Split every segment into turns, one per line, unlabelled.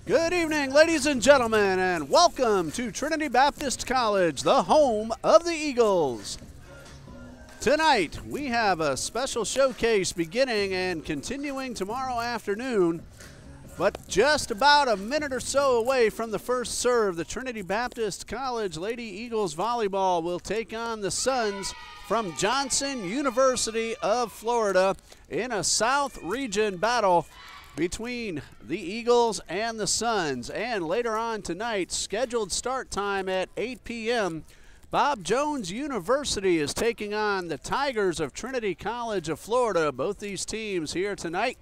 Good evening, ladies and gentlemen, and welcome to Trinity Baptist College, the home of the Eagles. Tonight, we have a special showcase beginning and continuing tomorrow afternoon, but just about a minute or so away from the first serve, the Trinity Baptist College Lady Eagles Volleyball will take on the Suns from Johnson University of Florida in a South Region battle between the Eagles and the Suns. And later on tonight, scheduled start time at 8 p.m., Bob Jones University is taking on the Tigers of Trinity College of Florida. Both these teams here tonight.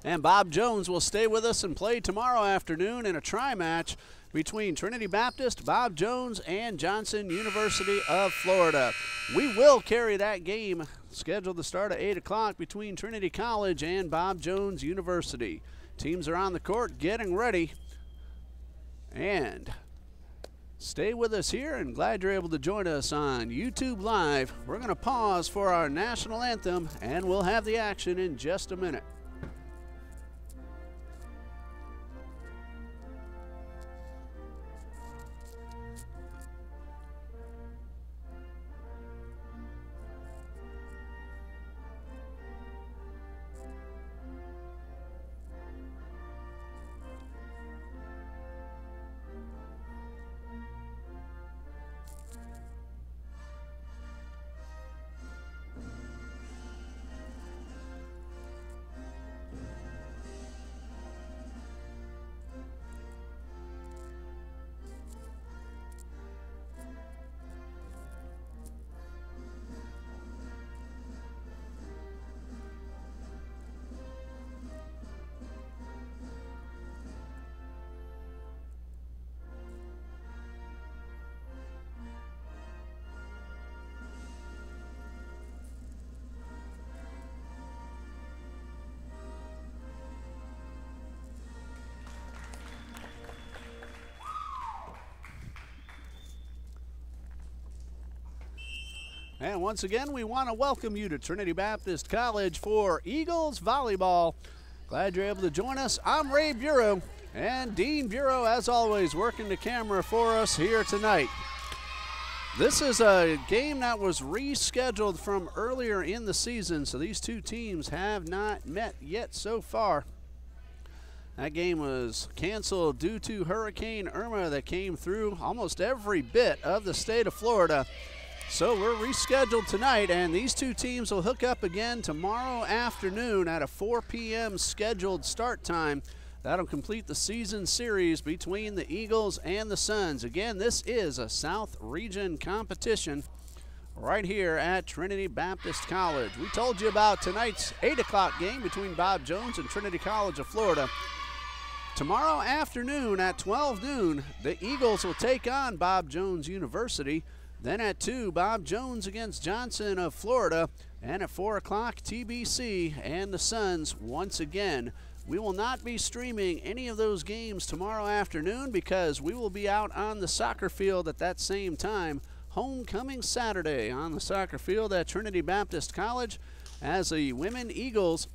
And Bob Jones will stay with us and play tomorrow afternoon in a tri-match between Trinity Baptist, Bob Jones, and Johnson University of Florida. We will carry that game scheduled to start at 8 o'clock between Trinity College and Bob Jones University. Teams are on the court getting ready. And stay with us here, and glad you're able to join us on YouTube Live. We're going to pause for our national anthem, and we'll have the action in just a minute. And once again, we want to welcome you to Trinity Baptist College for Eagles Volleyball. Glad you're able to join us. I'm Ray Bureau, and Dean Bureau, as always, working the camera for us here tonight. This is a game that was rescheduled from earlier in the season, so these two teams have not met yet so far. That game was canceled due to Hurricane Irma that came through almost every bit of the state of Florida. So we're rescheduled tonight, and these two teams will hook up again tomorrow afternoon at a 4 p.m. scheduled start time. That'll complete the season series between the Eagles and the Suns. Again, this is a South Region competition right here at Trinity Baptist College. We told you about tonight's 8 o'clock game between Bob Jones and Trinity College of Florida. Tomorrow afternoon at 12 noon, the Eagles will take on Bob Jones University. Then at 2, Bob Jones against Johnson of Florida. And at 4 o'clock, TBC and the Suns once again. We will not be streaming any of those games tomorrow afternoon because we will be out on the soccer field at that same time. Homecoming Saturday on the soccer field at Trinity Baptist College as the Women Eagles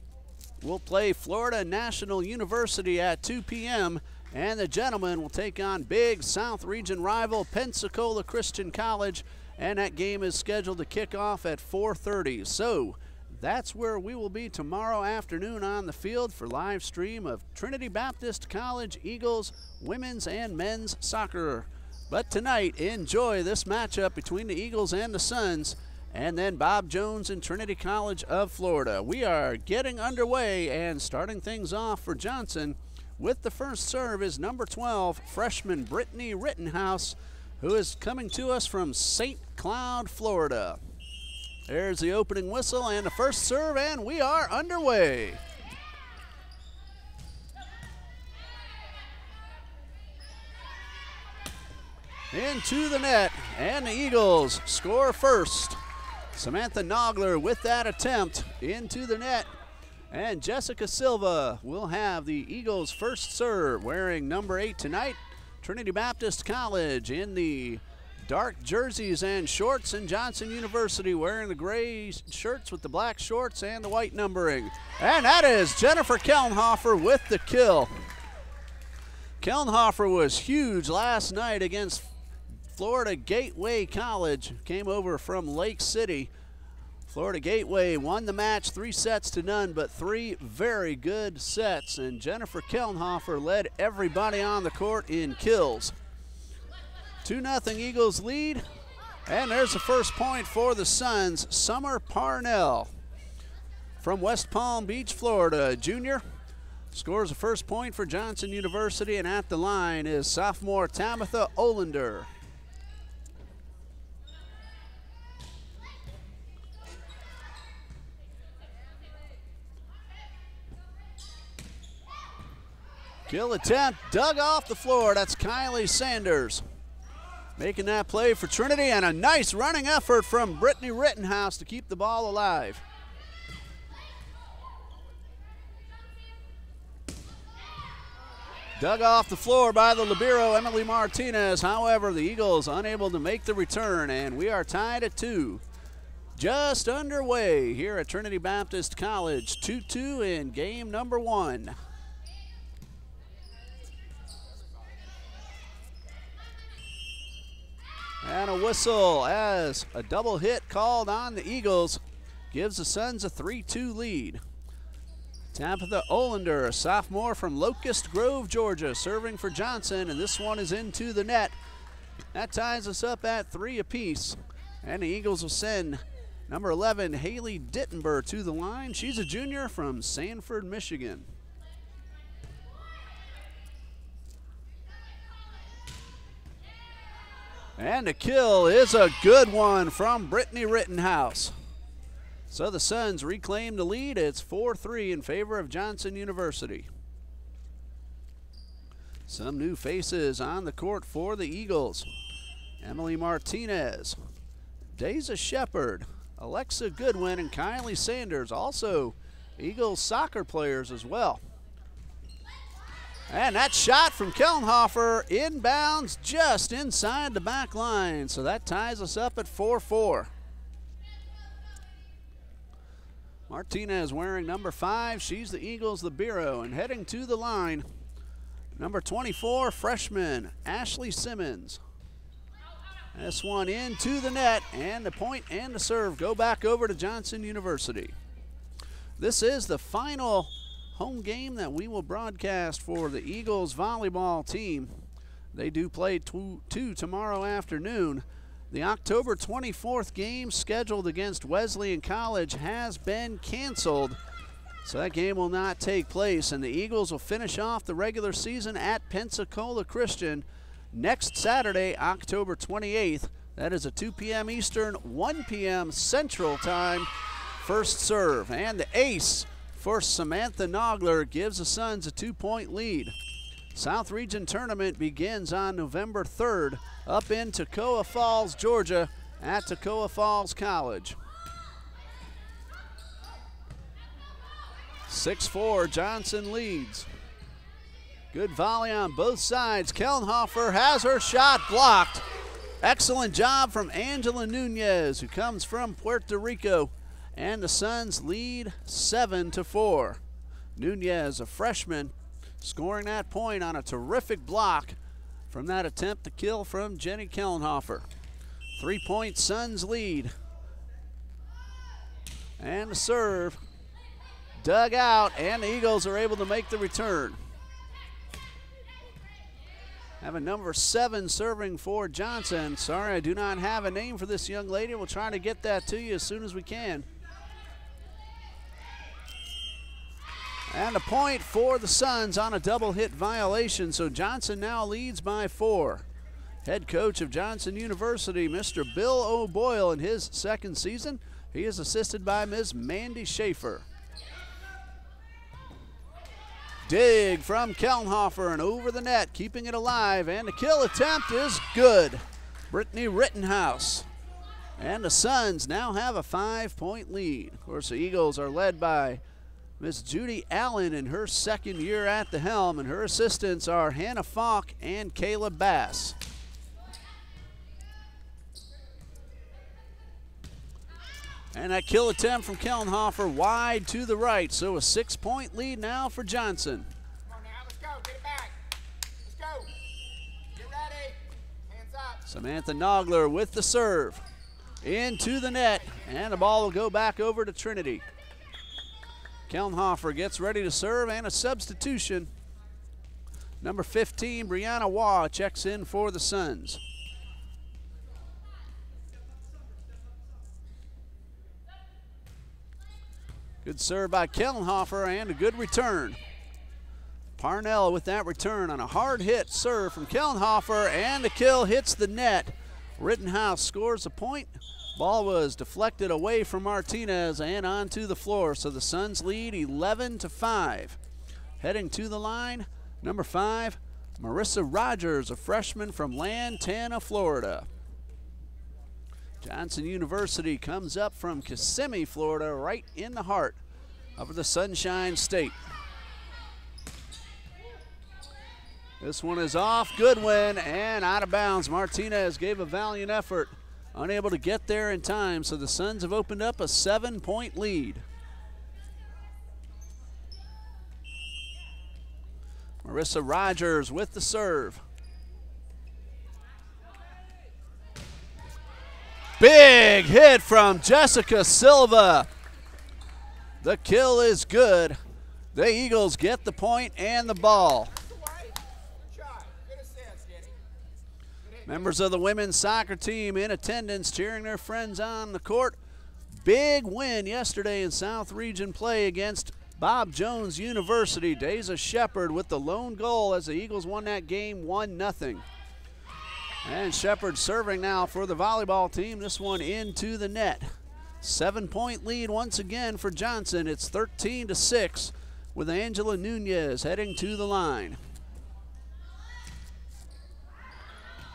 will play Florida National University at 2 p.m. And the gentlemen will take on big South Region rival Pensacola Christian College, and that game is scheduled to kick off at 4:30. So that's where we will be tomorrow afternoon on the field for live stream of Trinity Baptist College Eagles women's and men's soccer. But tonight, enjoy this matchup between the Eagles and the Suns, and then Bob Jones and Trinity College of Florida. We are getting underway and starting things off for Johnson. With the first serve is number 12, freshman Brittany Rittenhouse, who is coming to us from St. Cloud, Florida. There's the opening whistle and the first serve, and we are underway. Into the net, and the Eagles score first. Samantha Nogler with that attempt into the net. And Jessica Silva will have the Eagles' first serve, wearing number 8 tonight. Trinity Baptist College in the dark jerseys and shorts, and Johnson University wearing the gray shirts with the black shorts and the white numbering. And that is Jennifer Kellenhofer with the kill. Kellenhofer was huge last night against Florida Gateway College. Came over from Lake City. Florida Gateway won the match 3-0, but 3 very good sets. And Jennifer Kellenhofer led everybody on the court in kills. 2-0 Eagles lead. And there's the first point for the Suns. Summer Parnell from West Palm Beach, Florida, junior. Scores the first point for Johnson University, and at the line is sophomore Tabitha Olander. Kill attempt dug off the floor. That's Kylie Sanders making that play for Trinity, and a nice running effort from Brittany Rittenhouse to keep the ball alive. Dug off the floor by the libero, Emily Martinez. However, the Eagles unable to make the return, and we are tied at 2. Just underway here at Trinity Baptist College. 2-2 in game number 1. And a whistle as a double hit called on the Eagles gives the Suns a 3-2 lead. Tabitha Olander, a sophomore from Locust Grove, Georgia, serving for Johnson, and this one is into the net. That ties us up at 3 apiece. And the Eagles will send number 11, Haley Dittenber, to the line. She's a junior from Sanford, Michigan. And the kill is a good one from Brittany Rittenhouse. So the Suns reclaim the lead. It's 4-3 in favor of Johnson University. Some new faces on the court for the Eagles. Emily Martinez, Deja Shepard, Alexa Goodwin, and Kylie Sanders, also Eagles soccer players as well. And that shot from Kellenhofer inbounds just inside the back line. So that ties us up at 4-4. Martinez wearing number 5. She's the Eagles libero, and heading to the line, number 24, freshman Ashley Simmons. This one into the net, and the point and the serve go back over to Johnson University. This is the final home game that we will broadcast for the Eagles volleyball team. They do play two tomorrow afternoon. The October 24th game scheduled against Wesleyan College has been canceled, so that game will not take place, and the Eagles will finish off the regular season at Pensacola Christian next Saturday, October 28th. That is a 2 p.m. Eastern, 1 p.m. Central Time first serve. And the ace for Samantha Nogler gives the Suns a 2-point lead. South Region Tournament begins on November 3rd up in Toccoa Falls, Georgia at Toccoa Falls College. 6-4, Johnson leads. Good volley on both sides. Kellenhofer has her shot blocked. Excellent job from Angela Nunez, who comes from Puerto Rico. And the Suns lead 7-4. Nunez, a freshman, scoring that point on a terrific block from that attempt to kill from Jenny Kellenhofer. 3-point Suns lead. And the serve dug out, and the Eagles are able to make the return. Have a number 7 serving for Johnson. Sorry, I do not have a name for this young lady. We'll try to get that to you as soon as we can. And a point for the Suns on a double hit violation, so Johnson now leads by 4. Head coach of Johnson University, Mr. Bill O'Boyle, in his second season. He is assisted by Ms. Mandy Schaefer. Dig from Kellenhofer and over the net, keeping it alive, and the kill attempt is good. Brittany Rittenhouse. And the Suns now have a 5-point lead. Of course, the Eagles are led by Miss Judy Allen in her second year at the helm, and her assistants are Hannah Falk and Kayla Bass. And that kill attempt from Kellenhofer wide to the right, so a 6-point lead now for Johnson.
Come on now, let's go, get it back. Let's
Samantha Nogler with the serve. Into the net, and the ball will go back over to Trinity. Kellenhofer gets ready to serve, and a substitution. Number 15, Brianna Waugh, checks in for the Suns. Good serve by Kellenhofer, and a good return. Parnell with that return on a hard hit serve from Kellenhofer, and the kill hits the net. Rittenhouse scores a point. Ball was deflected away from Martinez and onto the floor, so the Suns lead 11-5. Heading to the line, number 5, Marissa Rogers, a freshman from Lantana, Florida. Johnson University comes up from Kissimmee, Florida, right in the heart of the Sunshine State. This one is off, good win, and out of bounds. Martinez gave a valiant effort, unable to get there in time, so the Suns have opened up a 7-point lead. Marissa Rogers with the serve. Big hit from Jessica Silva. The kill is good. The Eagles get the point and the ball. Members of the women's soccer team in attendance, cheering their friends on the court. Big win yesterday in South Region play against Bob Jones University. Deja Shepard with the lone goal as the Eagles won that game 1-0. And Shepard serving now for the volleyball team. This one into the net. 7-point lead once again for Johnson. It's 13-6 with Angela Nunez heading to the line.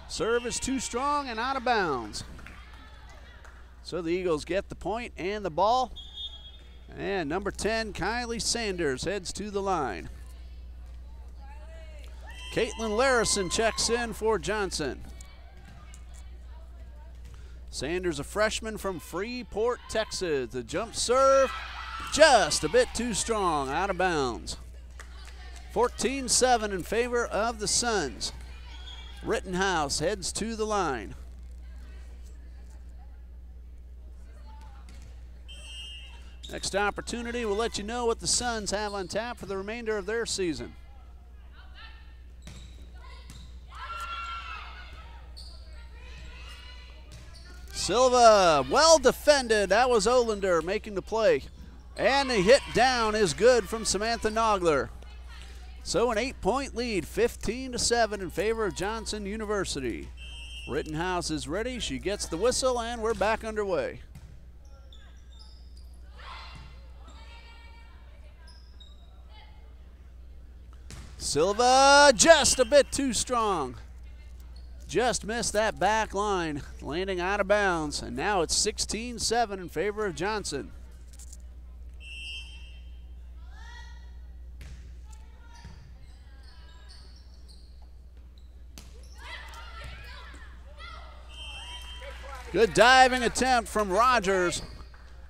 Serve is too strong and out of bounds. So the Eagles get the point and the ball. And number 10, Kylie Sanders, heads to the line. Caitlin Larison checks in for Johnson. Sanders, a freshman from Freeport, Texas. The jump serve, just a bit too strong, out of bounds. 14-7 in favor of the Suns. Rittenhouse heads to the line. Next opportunity, we'll let you know what the Suns have on tap for the remainder of their season. Silva, well defended. That was Olander making the play. And the hit down is good from Samantha Nogler. So an 8-point lead, 15-7 in favor of Johnson University. Rittenhouse is ready. She gets the whistle, and we're back underway. Silva just a bit too strong. Just missed that back line, landing out of bounds, and now it's 16-7 in favor of Johnson. Good diving attempt from Rogers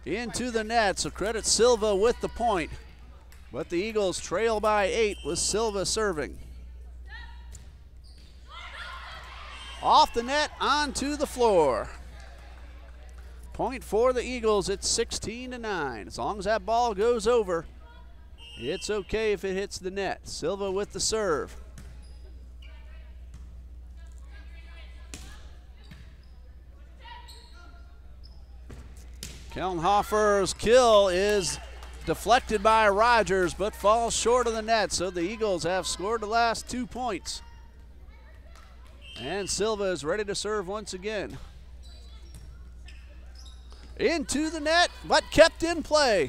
into the net, so credit Silva with the point. But the Eagles trail by 8 with Silva serving. Off the net, onto the floor. Point for the Eagles, it's 16-9. As long as that ball goes over, it's okay if it hits the net. Silva with the serve. Kellenhofer's kill is deflected by Rogers, but falls short of the net, so the Eagles have scored the last 2 points. And Silva is ready to serve once again. Into the net, but kept in play.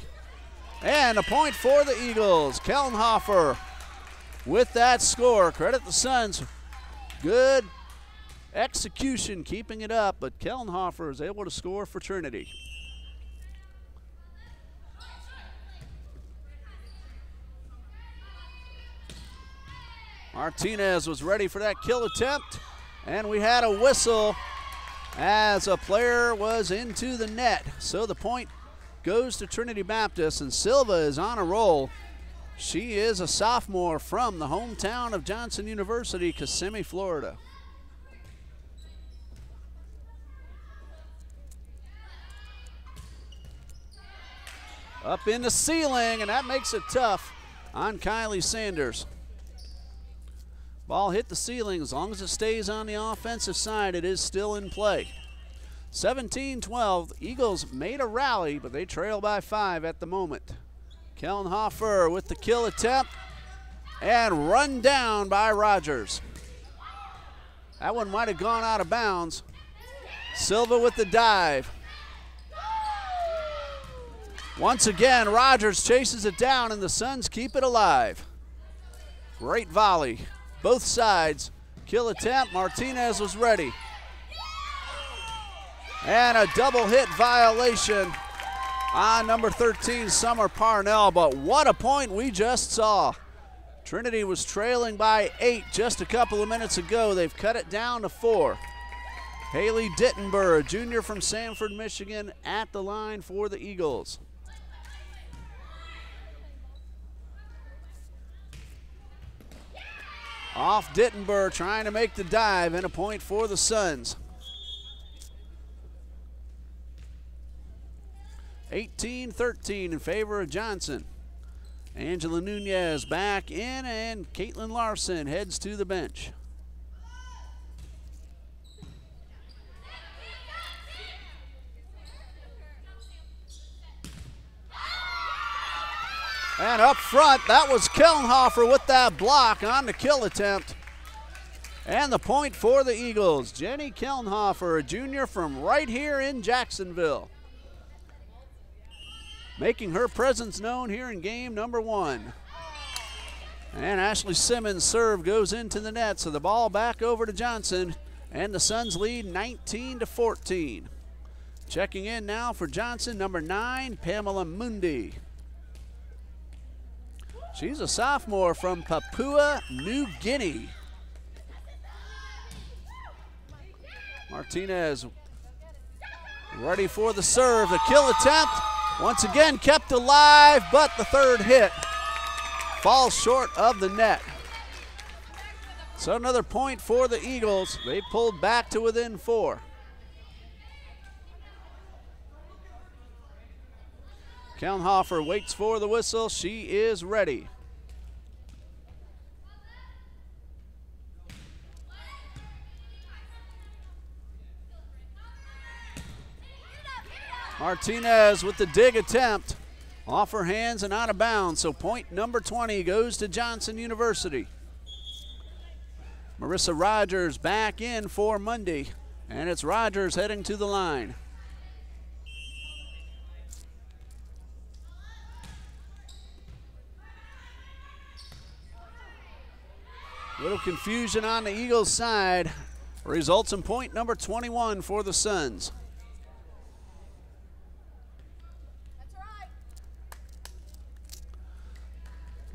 And a point for the Eagles. Kellenhofer with that score. Credit the Suns. Good execution, keeping it up, but Kellenhofer is able to score for Trinity. Martinez was ready for that kill attempt, and we had a whistle as a player was into the net. So the point goes to Trinity Baptist, and Silva is on a roll. She is a sophomore from the hometown of Johnson University, Kissimmee, Florida. Up in the ceiling, and that makes it tough on Kylie Sanders. Ball hit the ceiling. As long as it stays on the offensive side, it is still in play. 17-12. Eagles made a rally, but they trail by 5 at the moment. Kellenhofer with the kill attempt and run down by Rogers. That one might have gone out of bounds. Silva with the dive. Once again, Rogers chases it down, and the Suns keep it alive. Great volley. Both sides. Kill attempt. Martinez was ready. And a double hit violation on number 13, Summer Parnell. But what a point we just saw. Trinity was trailing by 8 just a couple of minutes ago. They've cut it down to 4. Haley Dittenberg, a junior from Sanford, Michigan, at the line for the Eagles. Off Dittenberg, trying to make the dive, and a point for the Suns. 18-13 in favor of Johnson. Angela Nunez back in, and Caitlin Larson heads to the bench. And up front, that was Kellenhofer with that block on the kill attempt. And the point for the Eagles. Jenny Kellenhofer, a junior from right here in Jacksonville, making her presence known here in game number 1. And Ashley Simmons' serve goes into the net, so the ball back over to Johnson, and the Suns lead 19-14. Checking in now for Johnson, number 9, Pamela Mundi. She's a sophomore from Papua New Guinea. Martinez ready for the serve. The kill attempt, once again kept alive, but the third hit falls short of the net. So another point for the Eagles. They pulled back to within 4. Kellenhofer waits for the whistle. She is ready. Martinez with the dig attempt. Off her hands and out of bounds. So point number 20 goes to Johnson University. Marissa Rogers back in for Monday. And it's Rogers heading to the line. Little confusion on the Eagles side. Results in point number 21 for the Suns.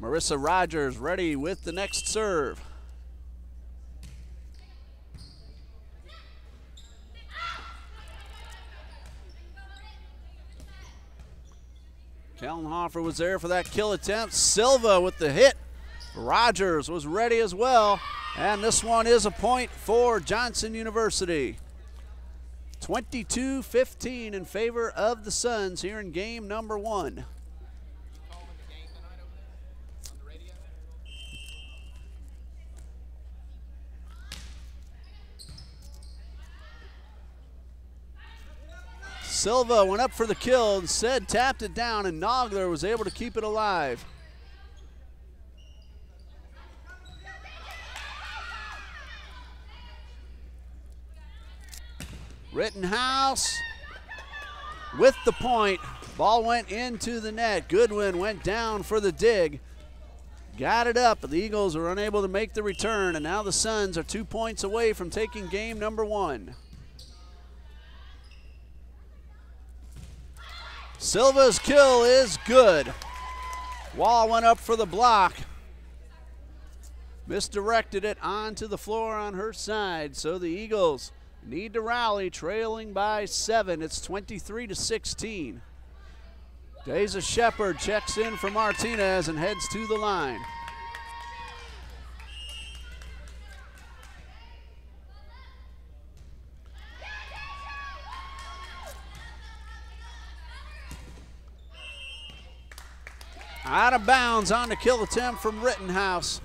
Marissa Rogers ready with the next serve. Kellenhofer was there for that kill attempt. Silva with the hit. Rogers was ready as well. And this one is a point for Johnson University. 22-15 in favor of the Suns here in game number 1. Silva went up for the kill, instead tapped it down, and Nogler was able to keep it alive. Rittenhouse with the point. Ball went into the net. Goodwin went down for the dig. Got it up, but the Eagles were unable to make the return, and now the Suns are 2 points away from taking game number 1. Silva's kill is good. Wall went up for the block. Misdirected it onto the floor on her side, so the Eagles need to rally, trailing by 7. It's 23-16. Deja Shepard checks in for Martinez and heads to the line. Out of bounds on the kill attempt from Rittenhouse.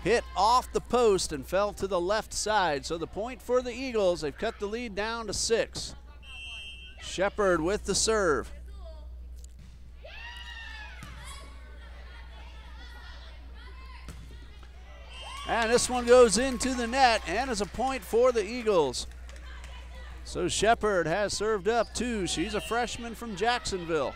Hit off the post and fell to the left side. So the point for the Eagles. They've cut the lead down to 6. Shepard with the serve. And this one goes into the net and is a point for the Eagles. So Shepard has served up 2. She's a freshman from Jacksonville.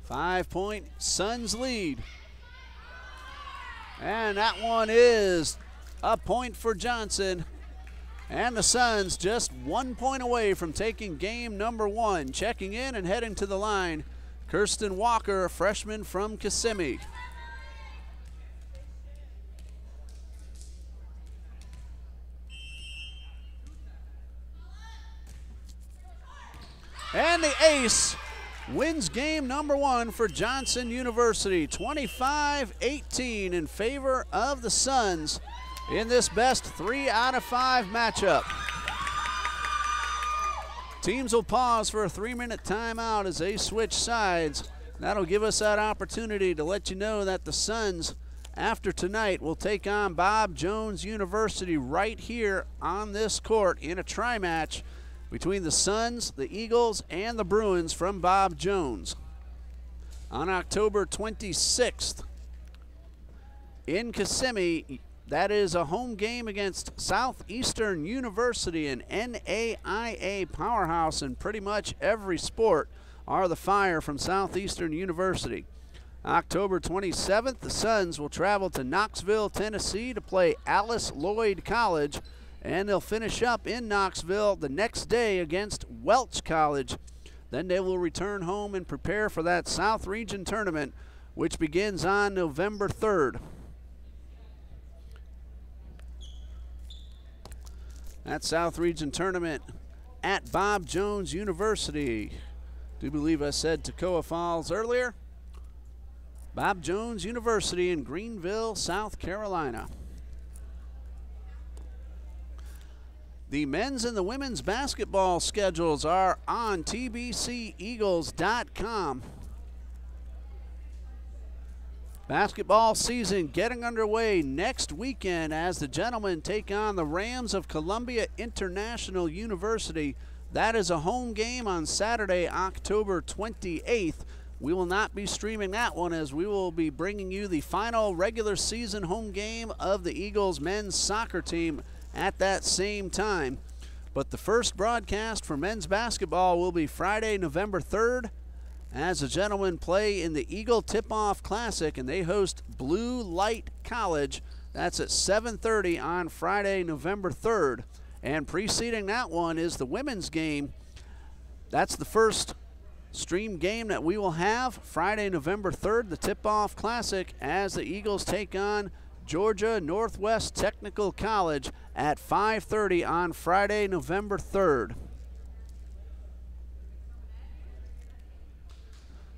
Five-point Suns lead. And that one is a point for Johnson. And the Suns just 1 point away from taking game number 1. Checking in and heading to the line, Kirsten Walker, a freshman from Kissimmee. And the ace wins game number 1 for Johnson University, 25-18 in favor of the Suns in this best 3 out of 5 matchup. Teams will pause for a 3-minute timeout as they switch sides. That'll give us that opportunity to let you know that the Suns, after tonight, will take on Bob Jones University right here on this court in a tri-match between the Suns, the Eagles, and the Bruins from Bob Jones on October 26th in Kissimmee. That is a home game against Southeastern University, an NAIA powerhouse in pretty much every sport, are the Fire from Southeastern University. October 27th, the Suns will travel to Knoxville, Tennessee to play Alice Lloyd College, and they'll finish up in Knoxville the next day against Welch College. Then they will return home and prepare for that South Region tournament, which begins on November 3rd. That South Region tournament at Bob Jones University. Do believe I said Toccoa Falls earlier. Bob Jones University in Greenville, South Carolina. The men's and the women's basketball schedules are on TBCEagles.com. Basketball season getting underway next weekend as the gentlemen take on the Rams of Columbia International University. That is a home game on Saturday, October 28th. We will not be streaming that one as we will be bringing you the final regular season home game of the Eagles men's soccer team at that same time. But the first broadcast for men's basketball will be Friday, November 3rd, as the gentlemen play in the Eagle Tip-Off Classic, and they host Blue Light College. That's at 7:30 on Friday, November 3rd. And preceding that one is the women's game. That's the first stream game that we will have Friday, November 3rd, the Tip-Off Classic, as the Eagles take on Georgia Northwest Technical College at 5:30 on Friday, November 3rd.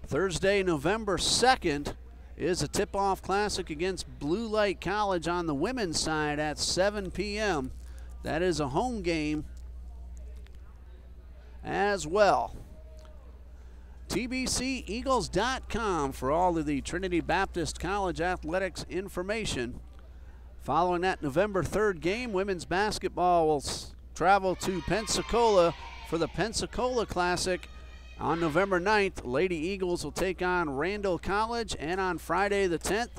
Thursday, November 2nd is a tip-off classic against Blue Light College on the women's side at 7 p.m. That is a home game as well. TBCEagles.com for all of the Trinity Baptist College athletics information. Following that November 3rd game, women's basketball will travel to Pensacola for the Pensacola Classic. On November 9th, Lady Eagles will take on Randall College, and on Friday the 10th,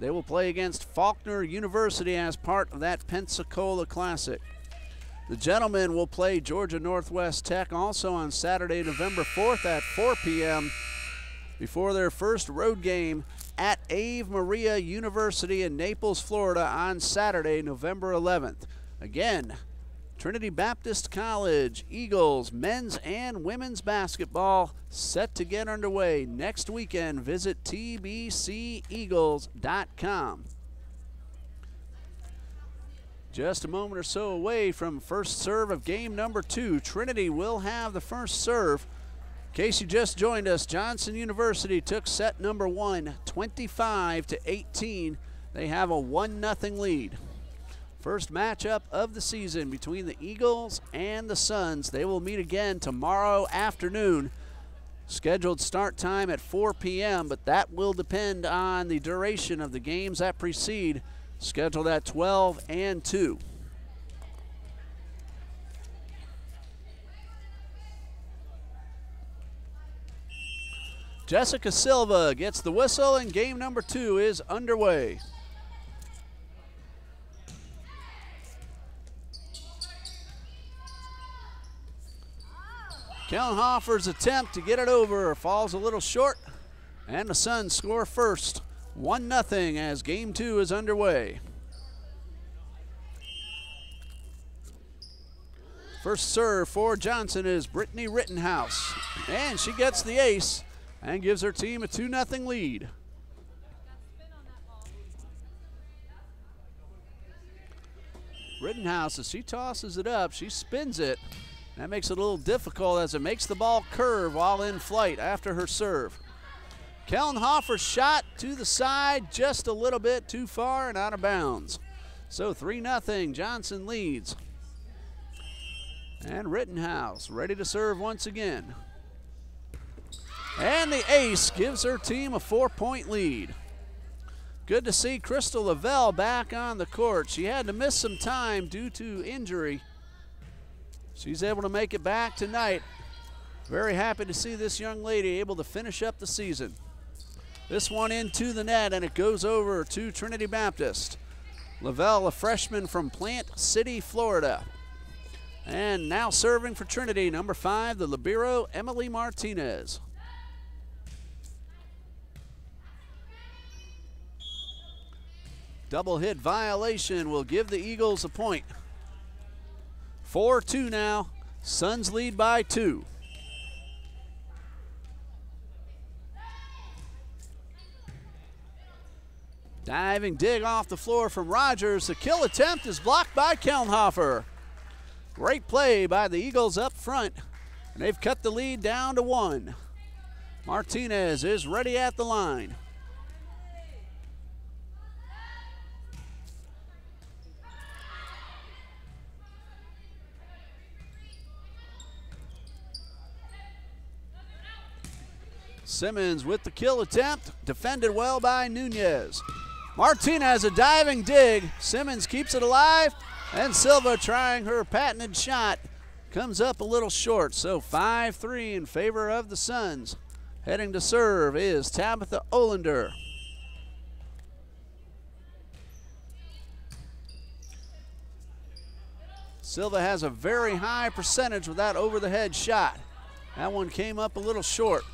they will play against Faulkner University as part of that Pensacola Classic. The gentlemen will play Georgia Northwest Tech also on Saturday, November 4th at 4 p.m. before their first road game at Ave Maria University in Naples, Florida on Saturday, November 11th. Again, Trinity Baptist College Eagles men's and women's basketball set to get underway next weekend. Visit TBCEagles.com. Just a moment or so away from first serve of game number 2. Trinity will have the first serve. In case you just joined us, Johnson University took set number 1, 25-18. They have a 1-0 lead. First matchup of the season between the Eagles and the Suns. They will meet again tomorrow afternoon. Scheduled start time at 4 p.m., but that will depend on the duration of the games that precede, scheduled at 12 and 2. Jessica Silva gets the whistle, and game number 2 is underway. Kellenhofer's attempt to get it over falls a little short, and the Suns score first, 1-0 as game 2 is underway. First serve for Johnson is Brittany Rittenhouse, and she gets the ace and gives her team a 2-0 lead. Rittenhouse, as she tosses it up, she spins it. That makes it a little difficult as it makes the ball curve while in flight after her serve. Kellenhofer's shot to the side, just a little bit too far and out of bounds. So 3-0, Johnson leads. And Rittenhouse ready to serve once again. And the ace gives her team a 4-point lead. Good to see Crystal Lavelle back on the court. She had to miss some time due to injury. She's able to make it back tonight. Very happy to see this young lady able to finish up the season. This one into the net, and it goes over to Trinity Baptist. Lavelle, a freshman from Plant City, Florida. And now serving for Trinity, number 5, the libero, Emily Martinez. Double hit violation will give the Eagles a point. 4-2 now. Suns lead by 2. Diving dig off the floor from Rogers. The kill attempt is blocked by Kellenhofer. Great play by the Eagles up front, and they've cut the lead down to 1. Martinez is ready at the line. Simmons with the kill attempt, defended well by Nunez. Martinez, a diving dig. Simmons keeps it alive, and Silva trying her patented shot. Comes up a little short, so 5-3 in favor of the Suns. Heading to serve is Tabitha Olander. Silva has a very high percentage with that over-the-head shot. That one came up a little short.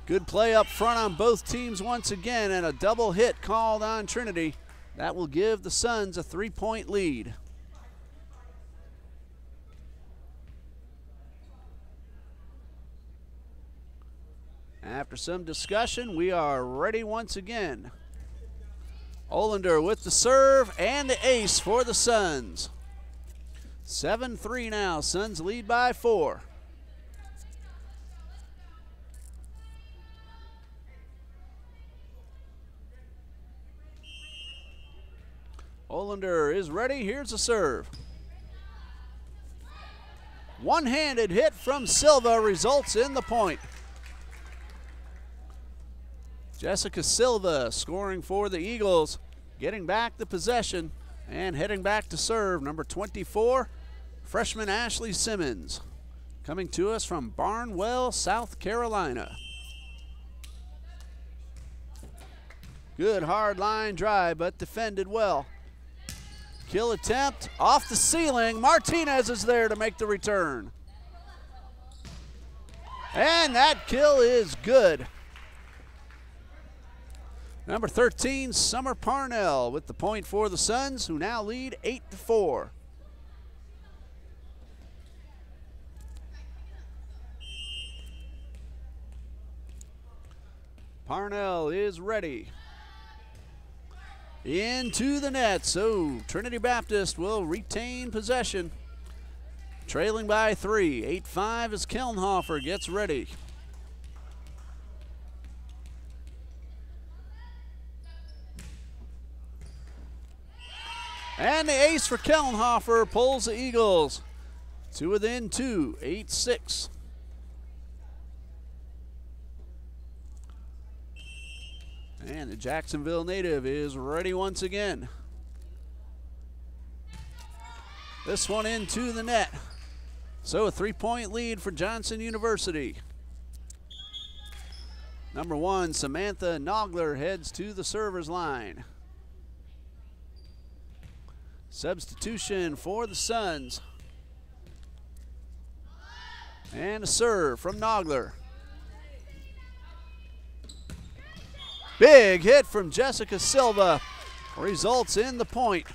Good play up front on both teams once again, and a double hit called on Trinity. That will give the Suns a 3-point lead. After some discussion, we are ready once again. Olander with the serve and the ace for the Suns. 7-3 now. Suns lead by 4. Olander is ready. Here's a serve. One-handed hit from Silva results in the point. Jessica Silva scoring for the Eagles, getting back the possession and heading back to serve. Number 24, freshman Ashley Simmons, coming to us from Barnwell, South Carolina. Good hard line drive, but defended well. Kill attempt off the ceiling. Martinez is there to make the return. And that kill is good. Number 13, Summer Parnell with the point for the Suns, who now lead 8-4. Parnell is ready. Into the net, so Trinity Baptist will retain possession. Trailing by 3, 8-5 as Kellenhofer gets ready. And the ace for Kellenhofer pulls the Eagles to within 2, 8-6. And the Jacksonville native is ready once again. This one into the net. So a 3-point lead for Johnson University. Number 1, Samantha Nogler heads to the server's line. Substitution for the Suns. And a serve from Nogler. Big hit from Jessica Silva results in the point.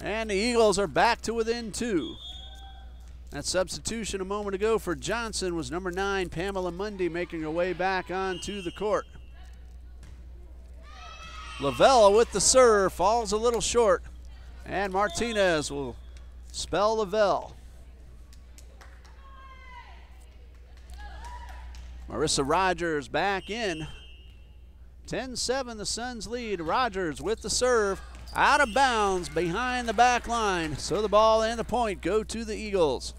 And the Eagles are back to within 2. That substitution a moment ago for Johnson was number 9, Pamela Mundy, making her way back onto the court. Lavelle with the serve, falls a little short, and Martinez will spell Lavelle. Marissa Rogers back in. 10-7 the Suns lead. Rogers with the serve, out of bounds behind the back line. So the ball and the point go to the Eagles.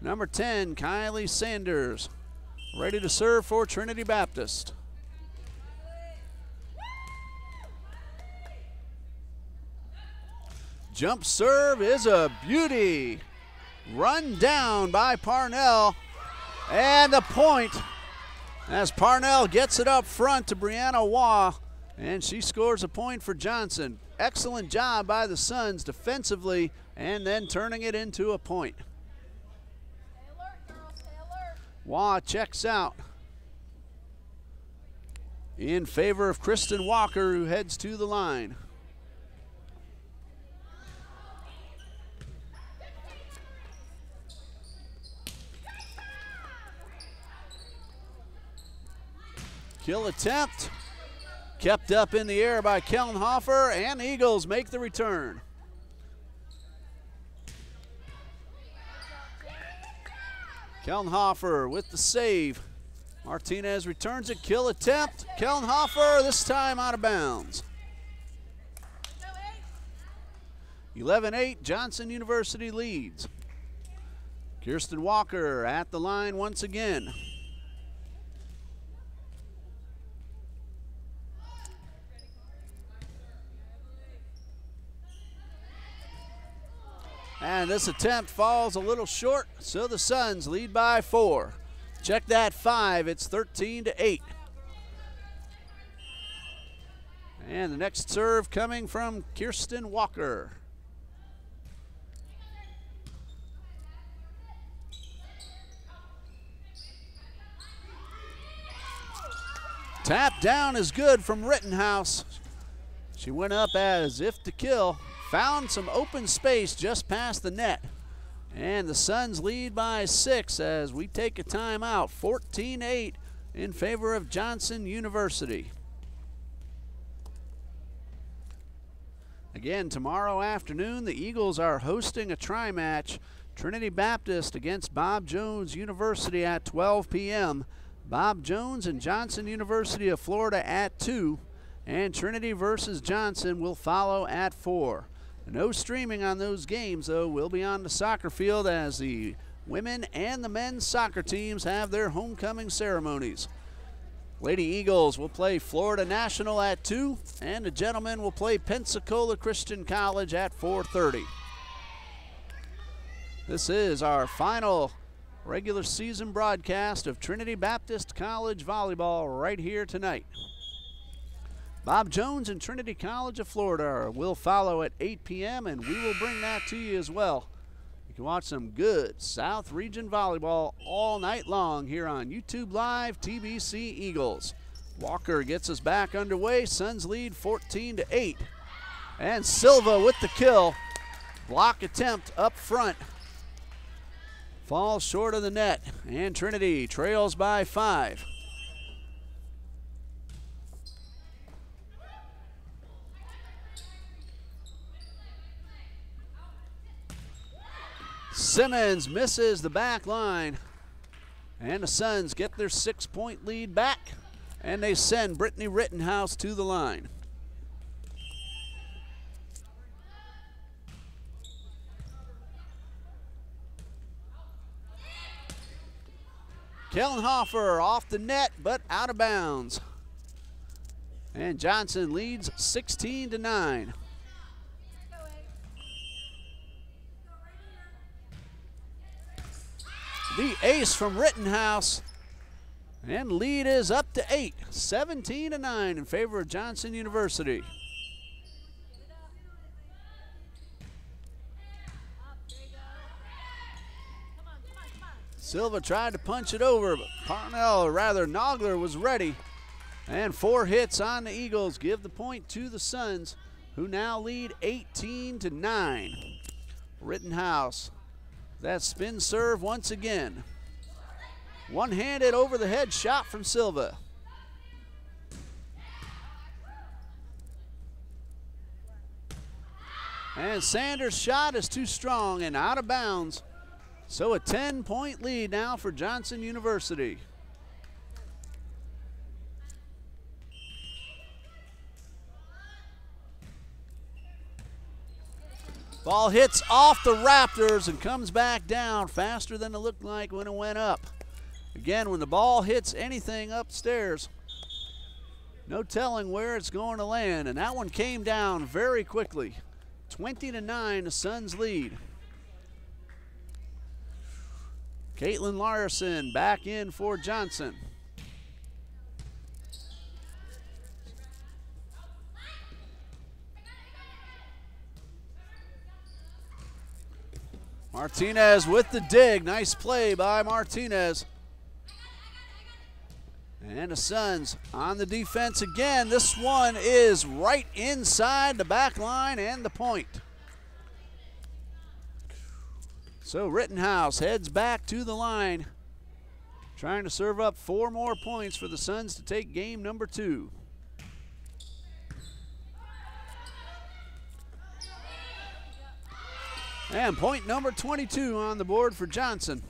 Number 10, Kylie Sanders, ready to serve for Trinity Baptist. Jump serve is a beauty. Run down by Parnell. And the point as Parnell gets it up front to Brianna Waugh. And she scores a point for Johnson. Excellent job by the Suns defensively and then turning it into a point.
Stay alert, girls, stay alert.
Waugh checks out in favor of Kristen Walker, who heads to the line. Kill attempt, kept up in the air by Kellenhofer, and the Eagles make the return. Kellenhofer with the save. Martinez returns it, kill attempt. Kellenhofer this time out of bounds. 11-8, Johnson University leads. Kirsten Walker at the line once again. And this attempt falls a little short, so the Suns lead by 4. Check that 5, it's 13-8. And the next serve coming from Kirsten Walker. Tap down is good from Rittenhouse. She went up as if to kill. Found some open space just past the net. And the Suns lead by 6 as we take a timeout. 14-8 in favor of Johnson University. Again, tomorrow afternoon, the Eagles are hosting a tri-match. Trinity Baptist against Bob Jones University at 12 p.m. Bob Jones and Johnson University of Florida at 2. And Trinity versus Johnson will follow at 4. No streaming on those games, though. We'll be on the soccer field as the women and the men's soccer teams have their homecoming ceremonies. Lady Eagles will play Florida National at 2, and the gentlemen will play Pensacola Christian College at 4:30. This is our final regular season broadcast of Trinity Baptist College volleyball right here tonight. Bob Jones and Trinity College of Florida will follow at 8 p.m. and we will bring that to you as well. You can watch some good South Region volleyball all night long here on YouTube Live TBC Eagles. Walker gets us back underway. Suns lead 14-8. And Silva with the kill. Block attempt up front. Falls short of the net. And Trinity trails by 5. Simmons misses the back line, and the Suns get their 6-point lead back, and they send Brittany Rittenhouse to the line. Kellenhofer off the net, but out of bounds. And Johnson leads 16-9. The ace from Rittenhouse. And lead is up to 8, 17-9 in favor of Johnson University. Silva tried to punch it over, but Parnell, or rather Nogler, was ready. And 4 hits on the Eagles give the point to the Suns, who now lead 18-9. Rittenhouse, that spin serve once again. One-handed over the head shot from Silva. And Sanders' shot is too strong and out of bounds. So a 10-point lead now for Johnson University. Ball hits off the Raptors and comes back down faster than it looked like when it went up. Again, when the ball hits anything upstairs, no telling where it's going to land, and that one came down very quickly. 20-9, the Suns lead. Caitlin Larson back in for Johnson. Martinez with the dig. Nice play by Martinez. And the Suns on the defense again. This one is right inside the back line and the point. So Rittenhouse heads back to the line, trying to serve up 4 more points for the Suns to take game number 2. And point number 22 on the board for Johnson.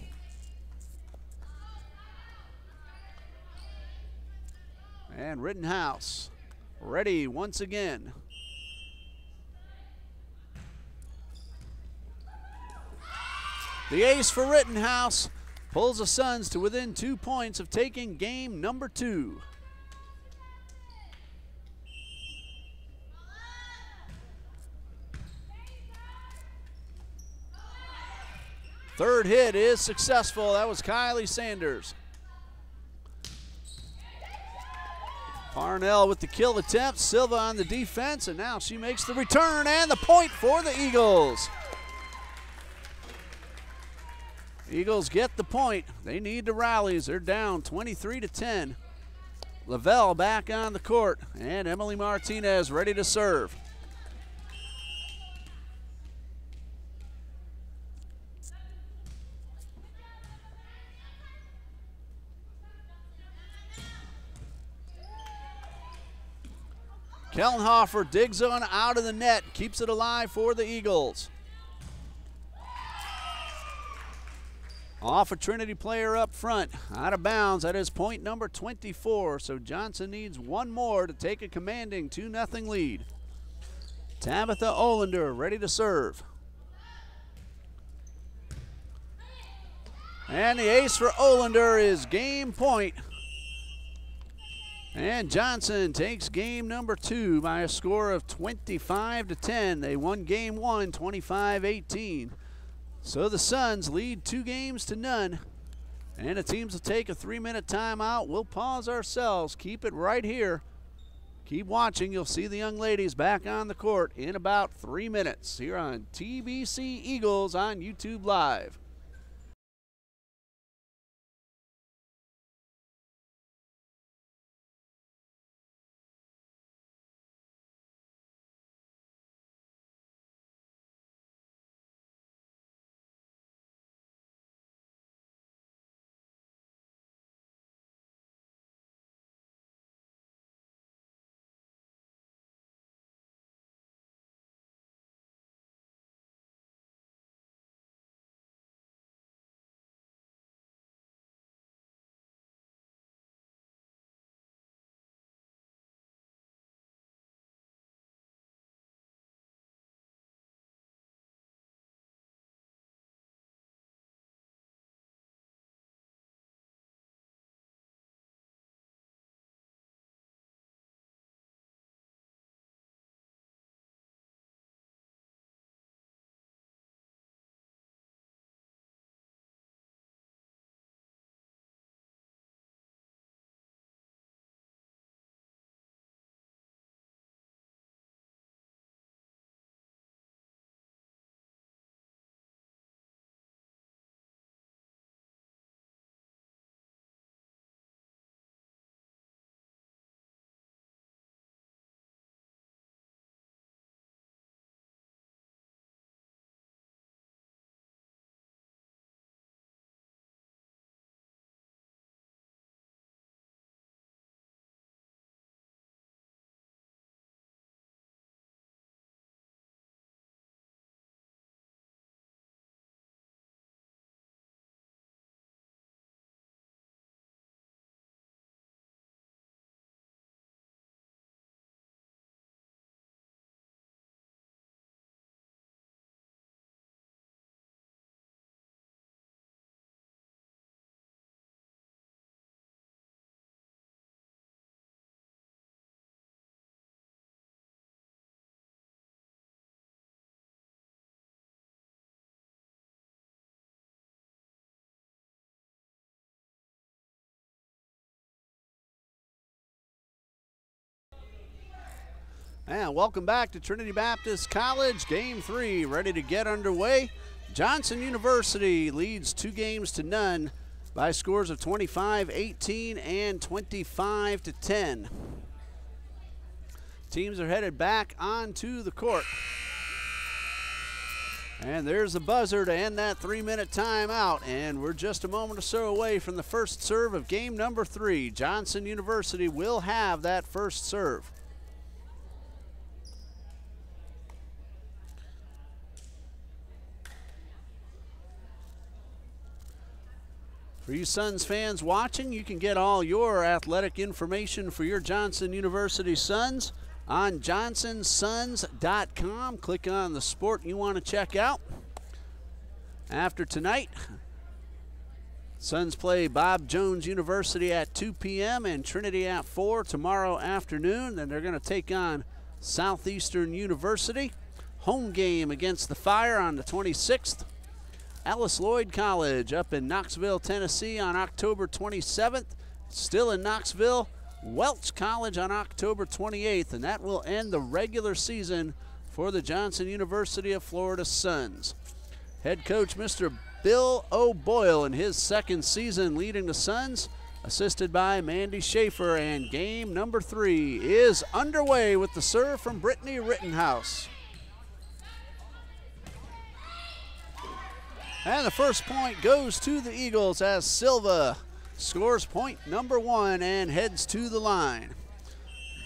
And Rittenhouse ready once again. The ace for Rittenhouse pulls the Suns to within 2 points of taking game number 2. Third hit is successful. That was Kylie Sanders. Parnell with the kill attempt. Silva on the defense, and now she makes the return and the point for the Eagles. Eagles get the point. They need to rally as they're down 23-10. Lavelle back on the court, and Emily Martinez ready to serve. Kellenhofer digs on out of the net, keeps it alive for the Eagles. Off a Trinity player up front, out of bounds. That is point number 24, so Johnson needs 1 more to take a commanding 2-0 lead. Tabitha Olander ready to serve. And the ace for Olander is game point. And Johnson takes game number 2 by a score of 25-10. They won game 1, 25-18. So the Suns lead 2 games to none. And the teams will take a 3-minute timeout. We'll pause ourselves. Keep it right here. Keep watching. You'll see the young ladies back on the court in about 3 minutes here on TBC Eagles on YouTube Live. And welcome back to Trinity Baptist College. Game 3 ready to get underway. Johnson University leads 2 games to none by scores of 25-18 and 25-10. Teams are headed back onto the court. And there's the buzzer to end that 3-minute timeout. And we're just a moment or so away from the first serve of game number 3. Johnson University will have that first serve. For you Suns fans watching, you can get all your athletic information for your Johnson University Suns on johnsonsuns.com. Click on the sport you want to check out. After tonight, Suns play Bob Jones University at 2 p.m. and Trinity at 4 tomorrow afternoon. Then they're going to take on Southeastern University. Home game against the Fire on the 26th. Alice Lloyd College up in Knoxville, Tennessee on October 27th. Still in Knoxville, Welch College on October 28th, and that will end the regular season for the Johnson University of Florida Suns. Head coach Mr. Bill O'Boyle in his second season leading the Suns, assisted by Mandy Schaefer, and game number 3 is underway with the serve from Brittany Rittenhouse. And the first point goes to the Eagles as Silva scores point number 1 and heads to the line.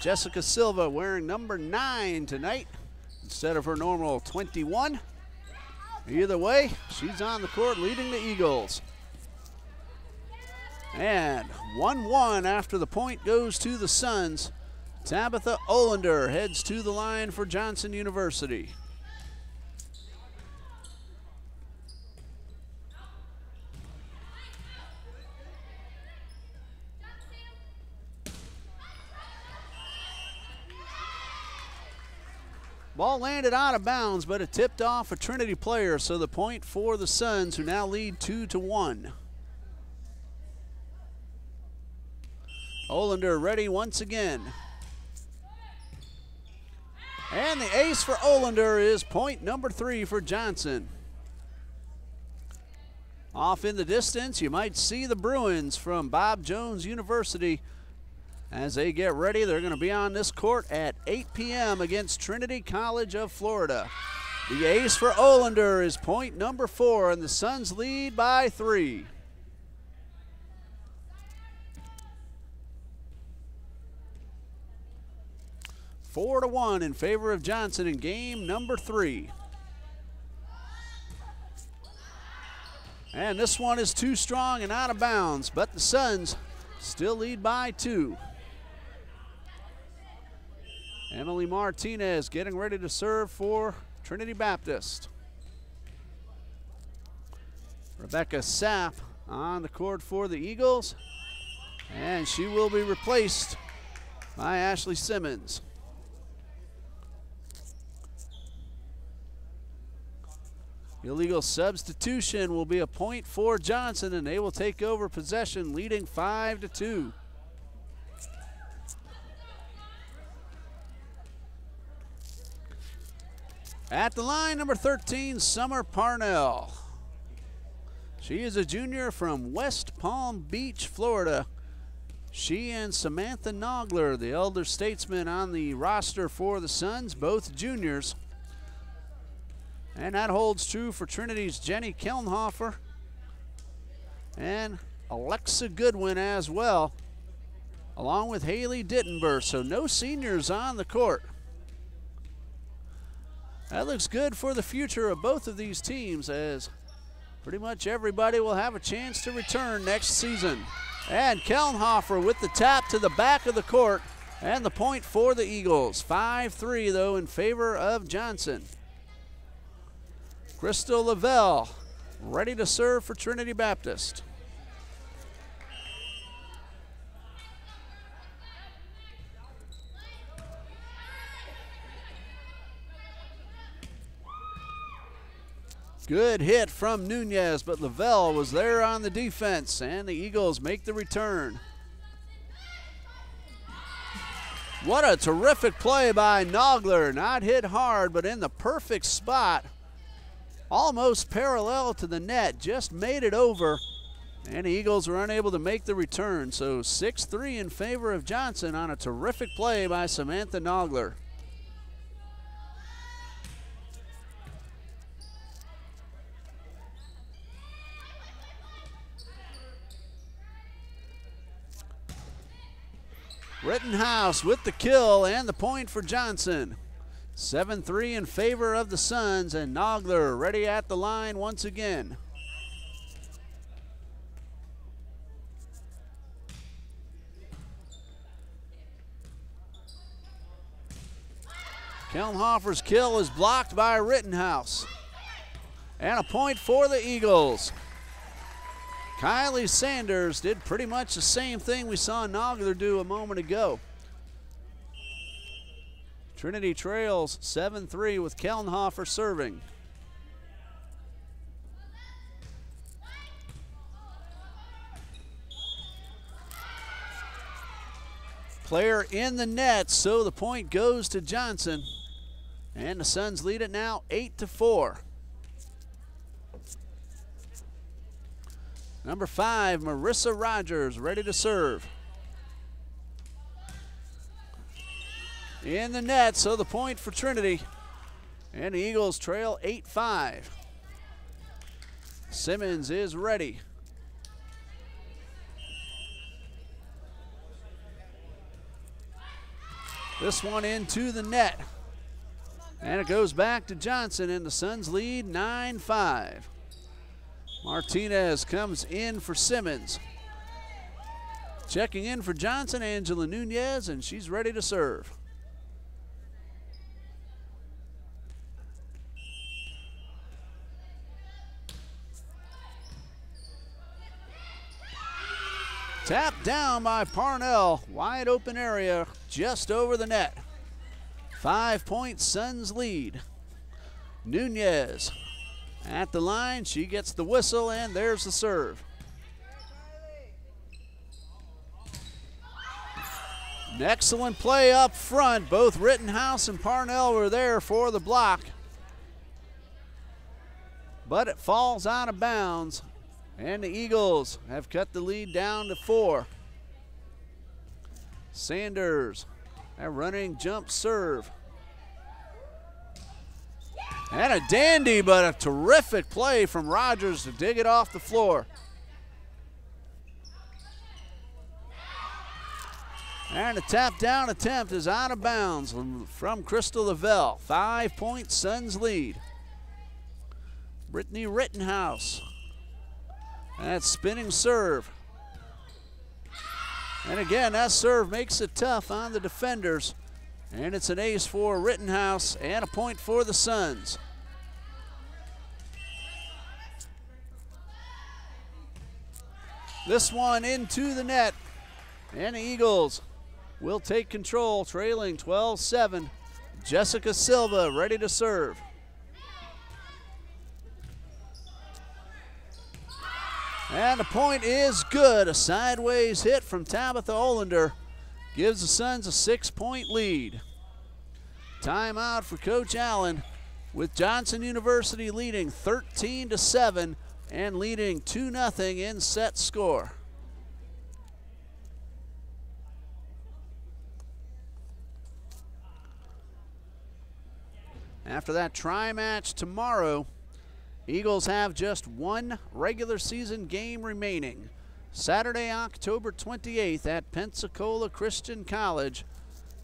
Jessica Silva wearing number 9 tonight instead of her normal 21. Either way, she's on the court leading the Eagles. And 1-1 after the point goes to the Suns. Tabitha Olander heads to the line for Johnson University. Ball landed out of bounds, but it tipped off a Trinity player, so the point for the Suns, who now lead 2-1. Olander ready once again. And the ace for Olander is point number 3 for Johnson. Off in the distance, you might see the Bruins from Bob Jones University. As they get ready, they're going to be on this court at 8 p.m. against Trinity College of Florida. The ace for Olander is point number 4, and the Suns lead by 3. Four to 1 in favor of Johnson in game number 3. And this one is too strong and out of bounds, but the Suns still lead by 2. Emily Martinez getting ready to serve for Trinity Baptist. Rebecca Sapp on the court for the Eagles, and she will be replaced by Ashley Simmons. Illegal substitution will be a point for Johnson, and they will take over possession, leading 5-2. At the line, number 13, Summer Parnell. She is a junior from West Palm Beach, Florida. She and Samantha Nogler, the elder statesman on the roster for the Suns, both juniors. And that holds true for Trinity's Jenny Kelnhofer and Alexa Goodwin as well, along with Haley Dittenberg. So no seniors on the court. That looks good for the future of both of these teams, as pretty much everybody will have a chance to return next season. And Kelnhofer with the tap to the back of the court, and the point for the Eagles. 5-3 though in favor of Johnson. Crystal Lavelle ready to serve for Trinity Baptist. Good hit from Nunez, but Lavelle was there on the defense, and the Eagles make the return. What a terrific play by Nogler. Not hit hard, but in the perfect spot. Almost parallel to the net, just made it over. And the Eagles were unable to make the return. So 6-3 in favor of Johnson on a terrific play by Samantha Nogler. Rittenhouse with the kill and the point for Johnson. 7-3 in favor of the Suns, and Nogler ready at the line once again. Kellenhofer's kill is blocked by Rittenhouse. And a point for the Eagles. Kylie Sanders did pretty much the same thing we saw Nogler do a moment ago. Trinity trails 7-3 with Kellenhofer serving. Player in the net, so the point goes to Johnson. And the Suns lead it now 8-4. Number 5, Marissa Rogers, ready to serve. In the net, so the point for Trinity. And the Eagles trail 8-5. Simmons is ready. This one into the net. And it goes back to Johnson, and the Suns lead 9-5. Martinez comes in for Simmons. Checking in for Johnson, Angela Nunez, and she's ready to serve. Tapped down by Parnell. Wide open area just over the net. 5-point Suns lead. Nunez at the line. She gets the whistle, and there's the serve. An excellent play up front. Both Rittenhouse and Parnell were there for the block. But it falls out of bounds. And the Eagles have cut the lead down to 4. Sanders, a running jump serve. And a dandy, but a terrific play from Rogers to dig it off the floor. And the tap down attempt is out of bounds from Crystal Lavelle. 5-point Suns lead. Brittany Rittenhouse. That spinning serve. And again, that serve makes it tough on the defenders. And it's an ace for Rittenhouse and a point for the Suns. This one into the net. And the Eagles will take control, trailing 12-7. Jessica Silva ready to serve. And the point is good. A sideways hit from Tabitha Olander gives the Suns a 6-point lead. Timeout for Coach Allen, with Johnson University leading 13-7 and leading 2-0 in set score. After that tri-match tomorrow, Eagles have just one regular season game remaining. Saturday, October 28th at Pensacola Christian College.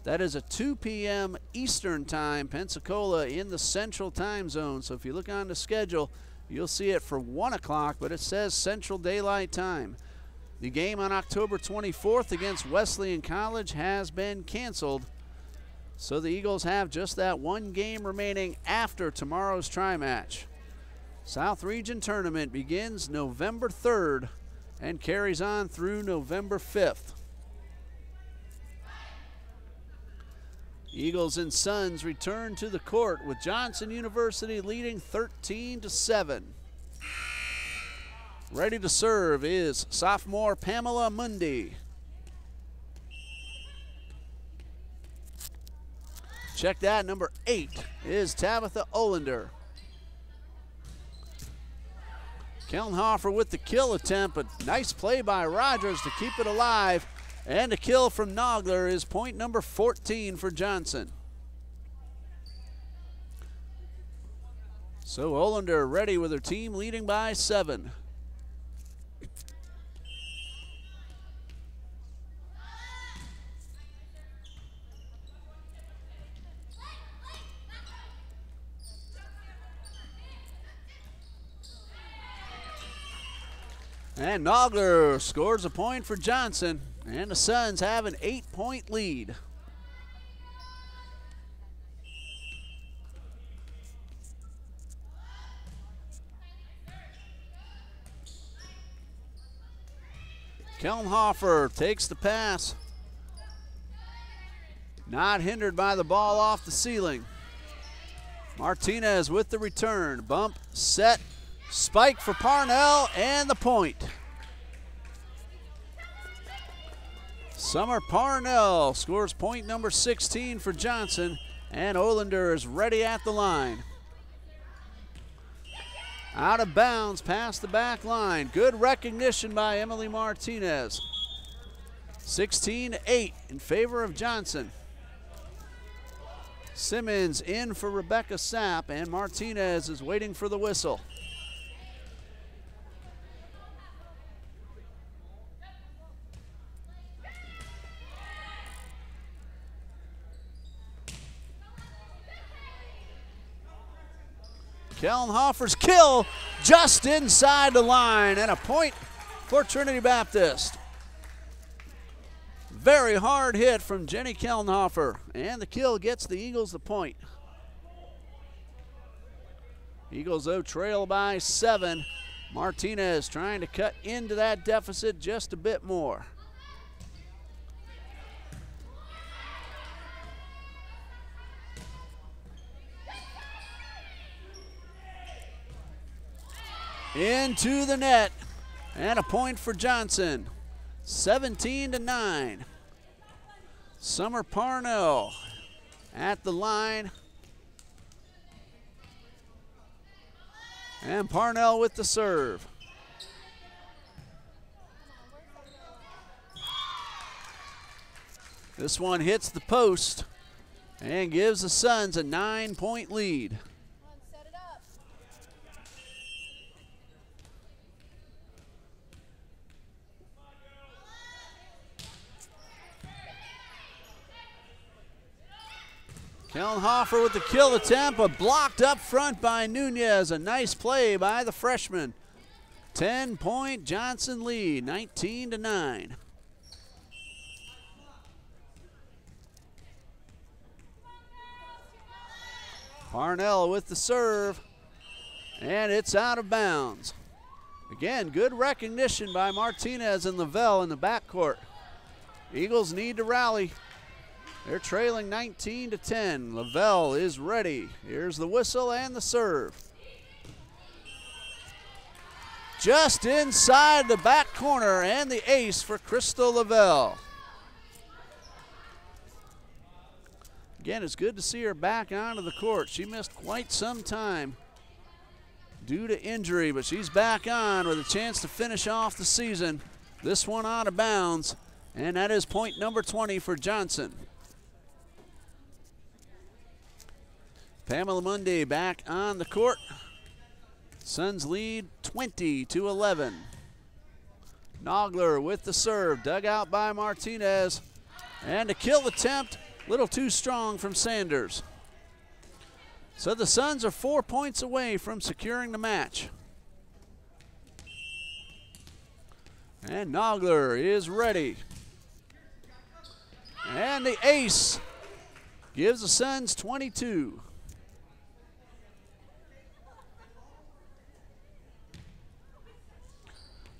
That is a 2 p.m. Eastern time. Pensacola in the Central Time Zone. So if you look on the schedule, you'll see it for 1 o'clock, but it says Central Daylight Time. The game on October 24th against Wesleyan College has been canceled. So the Eagles have just that one game remaining after tomorrow's tri-match. South Region Tournament begins November 3rd and carries on through November 5th. Eagles and Suns return to the court with Johnson University leading 13-7. Ready to serve is sophomore Pamela Mundy. Check that, number 8 is Tabitha Olander. Kellenhofer with the kill attempt, but nice play by Rogers to keep it alive. And a kill from Nogler is point number 14 for Johnson. So Olander ready with her team leading by 7. And Nogler scores a point for Johnson, and the Suns have an 8-point lead. Kellenhofer takes the pass. Not hindered by the ball off the ceiling. Martinez with the return. Bump, set, spike for Parnell, and the point. Summer Parnell scores point number 16 for Johnson, and Olander is ready at the line. Out of bounds past the back line. Good recognition by Emily Martinez. 16-8 in favor of Johnson. Simmons in for Rebecca Sapp, and Martinez is waiting for the whistle. Kellenhofer's kill just inside the line, and a point for Trinity Baptist. Very hard hit from Jenny Kellenhofer, and the kill gets the Eagles the point. Eagles, though, trail by 7. Martinez trying to cut into that deficit just a bit more. Into the net, and a point for Johnson. 17-9. Summer Parnell at the line. And Parnell with the serve. This one hits the post and gives the Suns a 9-point lead. Kellenhofer with the kill attempt, but blocked up front by Nunez. A nice play by the freshman. 10-point Johnson lead, 19-9. Parnell with the serve, and it's out of bounds. Again, good recognition by Martinez and Lavelle in the backcourt. Eagles need to rally. They're trailing 19-10. Lavelle is ready. Here's the whistle and the serve. Just inside the back corner, and the ace for Crystal Lavelle. Again, it's good to see her back onto the court. She missed quite some time due to injury, but she's back on with a chance to finish off the season. This one out of bounds, and that is point number 20 for Johnson. Pamela Mundy back on the court. Suns lead 20-11. Nogler with the serve, dug out by Martinez. And a kill attempt, a little too strong from Sanders. So the Suns are 4 points away from securing the match. And Nogler is ready. And the ace gives the Suns 22.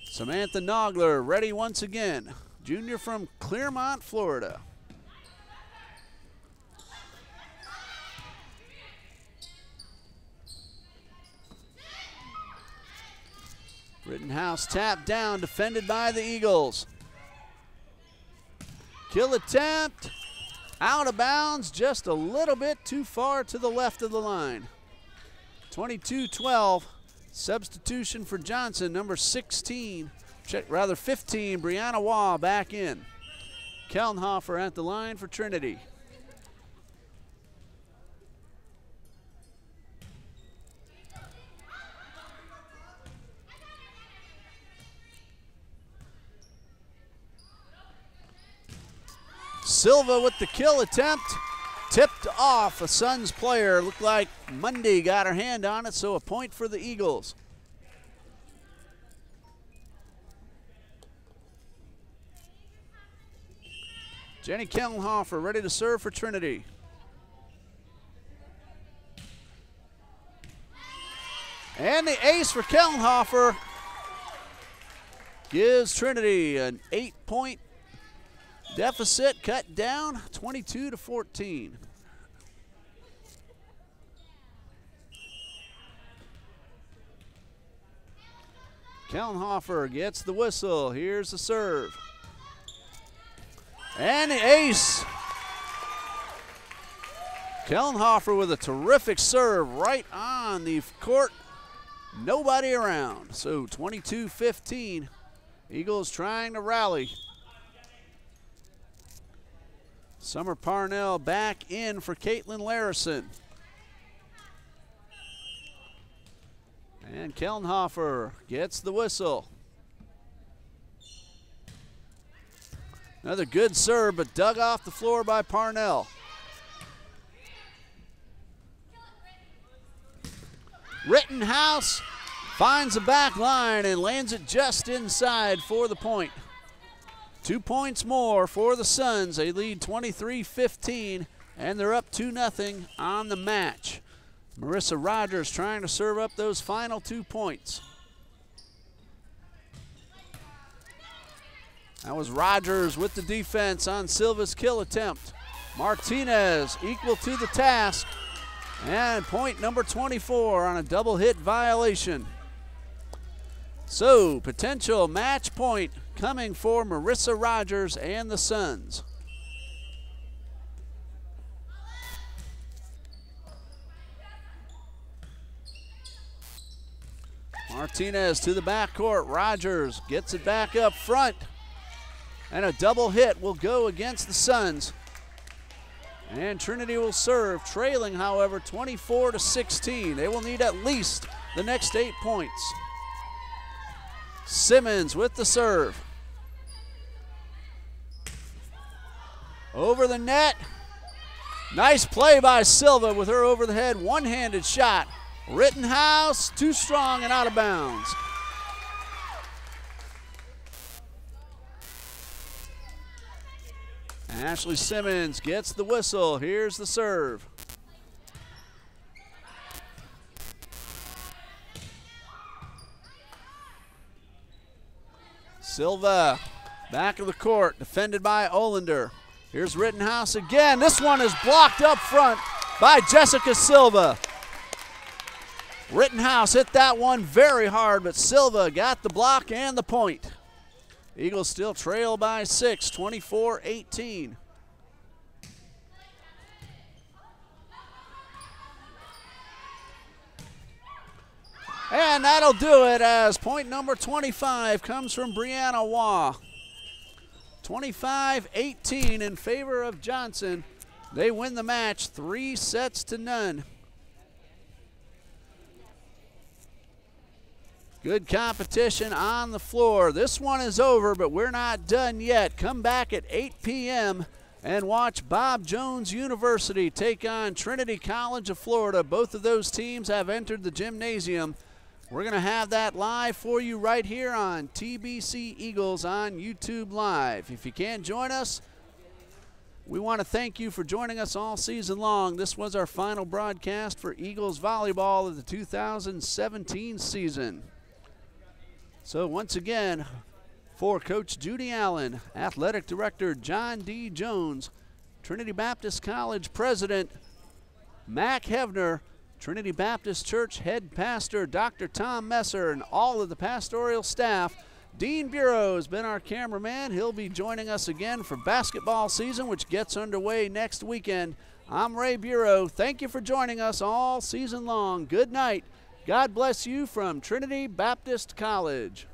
Samantha Nogler ready once again. Junior from Clearmont, Florida. Rittenhouse tapped down, defended by the Eagles. Kill attempt, Out of bounds, just a little bit too far to the left of the line. 22-12, substitution for Johnson, number 15, Brianna Waugh back in. Kellenhofer at the line for Trinity. Silva with the kill attempt, tipped off a Suns player. Looked like Mundy got her hand on it, so a point for the Eagles. Jenny Kellenhofer ready to serve for Trinity. And the ace for Kellenhofer gives Trinity an 8-point deficit, cut down 22-14. Kellenhofer gets the whistle. Here's the serve. And the ace. Kellenhofer with a terrific serve right on the court. Nobody around. So 22-15. Eagles trying to rally. Summer Parnell back in for Caitlin Larison. And Kellenhofer gets the whistle. Another good serve, but dug off the floor by Parnell. Rittenhouse finds the back line and lands it just inside for the point. 2 points more for the Suns. They lead 23-15, and they're up 2-0 on the match. Marissa Rogers trying to serve up those final 2 points. That was Rogers with the defense on Silva's kill attempt. Martinez equal to the task. And point number 24 on a double hit violation. So potential match point coming for Marissa Rogers and the Suns. Martinez to the backcourt. Rogers gets it back up front. And a double hit will go against the Suns. And Trinity will serve, trailing, however, 24-16. They will need at least the next 8 points. Simmons with the serve. Over the net. Nice play by Silva with her over the head, one-handed shot. Rittenhouse, too strong and out of bounds. Ashley Simmons gets the whistle. Here's the serve. Silva back of the court, defended by Olander. Here's Rittenhouse again. This one is blocked up front by Jessica Silva. Rittenhouse hit that one very hard, but Silva got the block and the point. Eagles still trail by 6, 24-18. And that'll do it as point number 25 comes from Brianna Waugh. 25-18 in favor of Johnson. They win the match 3-0. Good competition on the floor. This one is over, but we're not done yet. Come back at 8 p.m. and watch Bob Jones University take on Trinity College of Florida. Both of those teams have entered the gymnasium. We're going to have that live for you right here on TBC Eagles on YouTube Live. If you can't join us, we want to thank you for joining us all season long. This was our final broadcast for Eagles volleyball of the 2017 season. So once again, for Coach Judy Allen, Athletic Director John D. Jones, Trinity Baptist College President Mac Hevner, Trinity Baptist Church Head Pastor Dr. Tom Messer, and all of the pastoral staff, Dean Bureau has been our cameraman. He'll be joining us again for basketball season, which gets underway next weekend. I'm Ray Bureau. Thank you for joining us all season long. Good night. God bless you from Trinity Baptist College.